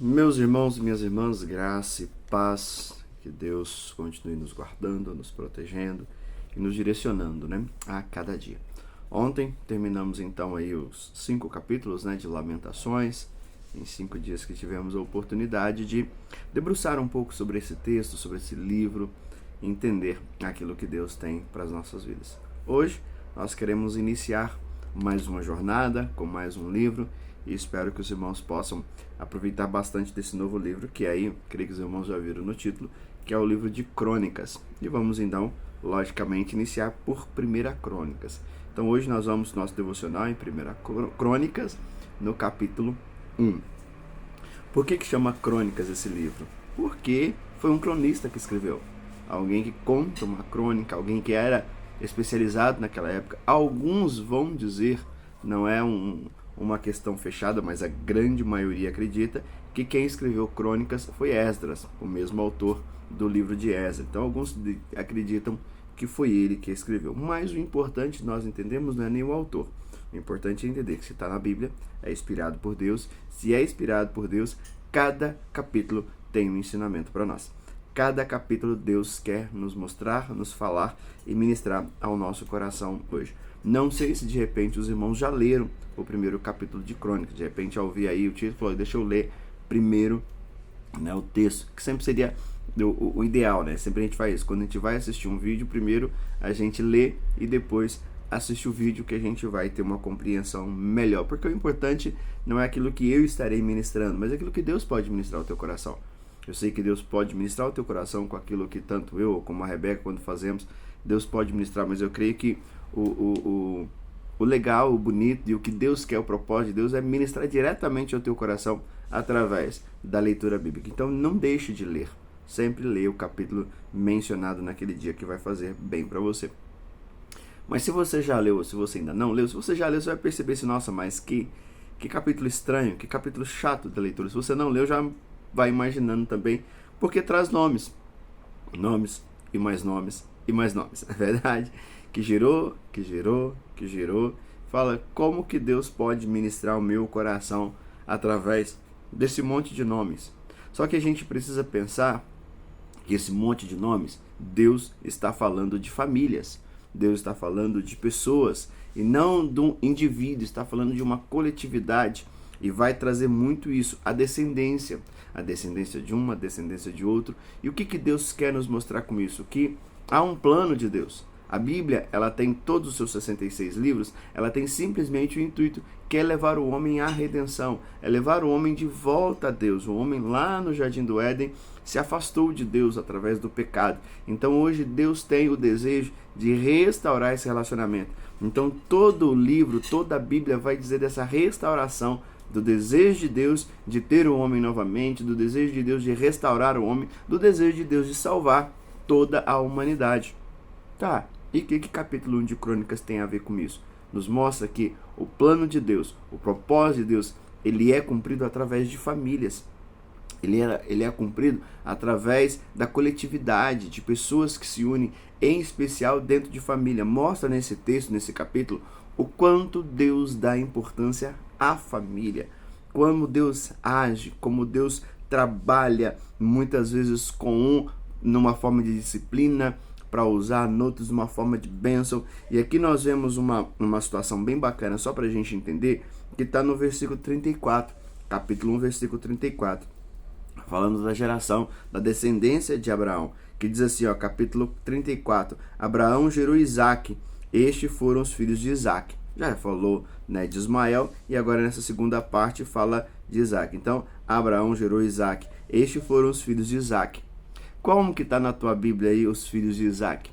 Meus irmãos e minhas irmãs, graça e paz, que Deus continue nos guardando, nos protegendo e nos direcionando, a cada dia. Ontem terminamos então aí os 5 capítulos, de Lamentações, em 5 dias que tivemos a oportunidade de debruçar um pouco sobre esse texto, sobre esse livro, e entender aquilo que Deus tem para as nossas vidas. Hoje nós queremos iniciar mais uma jornada com mais um livro e espero que os irmãos possam aproveitar bastante desse novo livro, que aí, creio que os irmãos já viram no título, que é o livro de Crônicas. E vamos então, logicamente, iniciar por 1 Crônicas. Então hoje nós vamos no nosso devocional em 1 Crônicas, no capítulo 1. Por que chama Crônicas esse livro? Porque foi um cronista que escreveu. Alguém que conta uma crônica, alguém que era especializado naquela época. Alguns vão dizer, não é uma questão fechada, mas a grande maioria acredita que quem escreveu Crônicas foi Esdras, o mesmo autor do livro de Esdras. Então alguns acreditam que foi ele que escreveu. Mas o importante nós entendemos não é nem o autor. O importante é entender que se está na Bíblia, é inspirado por Deus. Se é inspirado por Deus, cada capítulo tem um ensinamento para nós. Cada capítulo Deus quer nos mostrar, nos falar e ministrar ao nosso coração hoje. Não sei se de repente os irmãos já leram o primeiro capítulo de Crônicas. De repente, ao ouvir aí o título, falou, deixa eu ler primeiro o texto, que sempre seria o ideal, Sempre a gente faz isso. Quando a gente vai assistir um vídeo, primeiro a gente lê e depois assiste o vídeo, que a gente vai ter uma compreensão melhor. Porque o importante não é aquilo que eu estarei ministrando, mas aquilo que Deus pode ministrar ao teu coração. Eu sei que Deus pode ministrar o teu coração com aquilo que tanto eu como a Rebeca, quando fazemos, Deus pode ministrar, mas eu creio que o legal, o bonito e o que Deus quer, o propósito de Deus é ministrar diretamente ao teu coração através da leitura bíblica. Então não deixe de ler, sempre leia o capítulo mencionado naquele dia, que vai fazer bem para você. Mas se você já leu, ou se você ainda não leu, se você já leu, você vai perceber assim, nossa, mas que capítulo estranho, que capítulo chato da leitura. Se você não leu, já vai imaginando também, porque traz nomes e mais nomes e mais nomes, é verdade? Que gerou, fala como que Deus pode ministrar o meu coração através desse monte de nomes. Só que a gente precisa pensar que esse monte de nomes, Deus está falando de famílias, Deus está falando de pessoas, e não de um indivíduo, está falando de uma coletividade. E vai trazer muito isso, a descendência de um, a descendência de outro. E o que Deus quer nos mostrar com isso? Que há um plano de Deus. A Bíblia, ela tem todos os seus 66 livros, ela tem simplesmente o intuito que é levar o homem à redenção, é levar o homem de volta a Deus. O homem lá no Jardim do Éden se afastou de Deus através do pecado. Então hoje Deus tem o desejo de restaurar esse relacionamento. Então todo o livro, toda a Bíblia vai dizer dessa restauração, do desejo de Deus de ter o homem novamente, do desejo de Deus de restaurar o homem, do desejo de Deus de salvar toda a humanidade. Tá, e o que capítulo 1 de Crônicas tem a ver com isso? Nos mostra que o plano de Deus, o propósito de Deus, ele é cumprido através de famílias. Ele é cumprido através da coletividade, de pessoas que se unem, em especial dentro de família. Mostra nesse texto, nesse capítulo, o quanto Deus dá importância à família, como Deus age, como Deus trabalha, muitas vezes numa forma de disciplina, para usar, noutros uma forma de bênção. E aqui nós vemos uma situação bem bacana, só para a gente entender, que está no versículo 34, capítulo 1, versículo 34, falando da geração, da descendência de Abraão, que diz assim, capítulo 34, Abraão gerou Isaque, estes foram os filhos de Isaque. Já falou de Ismael, e agora nessa segunda parte fala de Isaque. Então, Abraão gerou Isaque, estes foram os filhos de Isaque. Como que está na tua Bíblia aí os filhos de Isaque?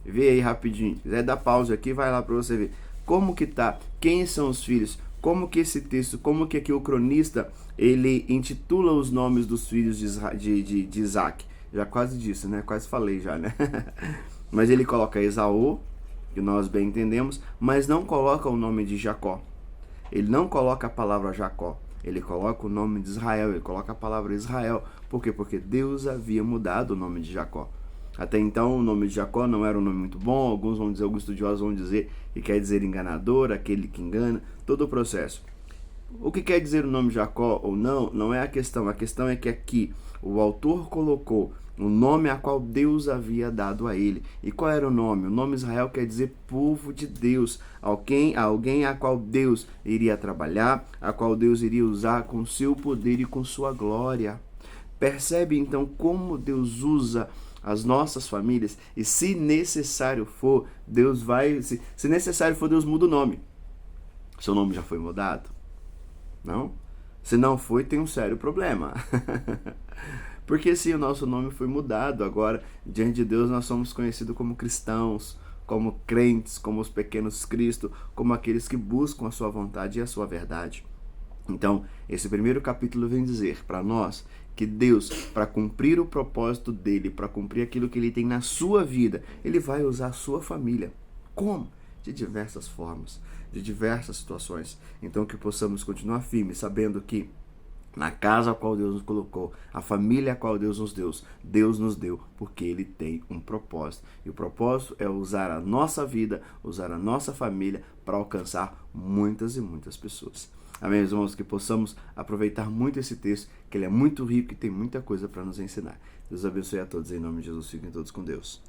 Vê aí rapidinho, se quiser dar pausa aqui, vai lá para você ver. Como que tá? Quem são os filhos? Como que esse texto, como que aqui o cronista, ele intitula os nomes dos filhos de Isaque? Já quase disse, Quase falei já, Mas ele coloca Esaú, que nós bem entendemos, mas não coloca o nome de Jacó. Ele não coloca a palavra Jacó. Ele coloca o nome de Israel, ele coloca a palavra Israel. Por quê? Porque Deus havia mudado o nome de Jacó. Até então o nome de Jacó não era um nome muito bom, alguns estudiosos vão dizer que quer dizer enganador, aquele que engana, todo o processo. O que quer dizer o nome Jacó ou não, não é a questão é que aqui o autor colocou o nome a qual Deus havia dado a ele. E qual era o nome? O nome Israel quer dizer povo de Deus, alguém a qual Deus iria trabalhar, a qual Deus iria usar com seu poder e com sua glória. Percebe então como Deus usa as nossas famílias, e se necessário for, Deus vai, se necessário for, Deus muda o nome. Seu nome já foi mudado? Não? Se não foi, tem um sério problema. Porque se o nosso nome foi mudado, agora, diante de Deus, nós somos conhecidos como cristãos, como crentes, como os pequenos Cristo, como aqueles que buscam a sua vontade e a sua verdade. Então, esse primeiro capítulo vem dizer para nós que Deus, para cumprir o propósito dele, para cumprir aquilo que ele tem na sua vida, ele vai usar a sua família. Como? De diversas formas, de diversas situações. Então, que possamos continuar firmes, sabendo que na casa a qual Deus nos colocou, a família a qual Deus nos deu, porque Ele tem um propósito. E o propósito é usar a nossa vida, usar a nossa família para alcançar muitas e muitas pessoas. Amém, meus irmãos? Que possamos aproveitar muito esse texto, que ele é muito rico e tem muita coisa para nos ensinar. Deus abençoe a todos, em nome de Jesus. Fiquem todos com Deus.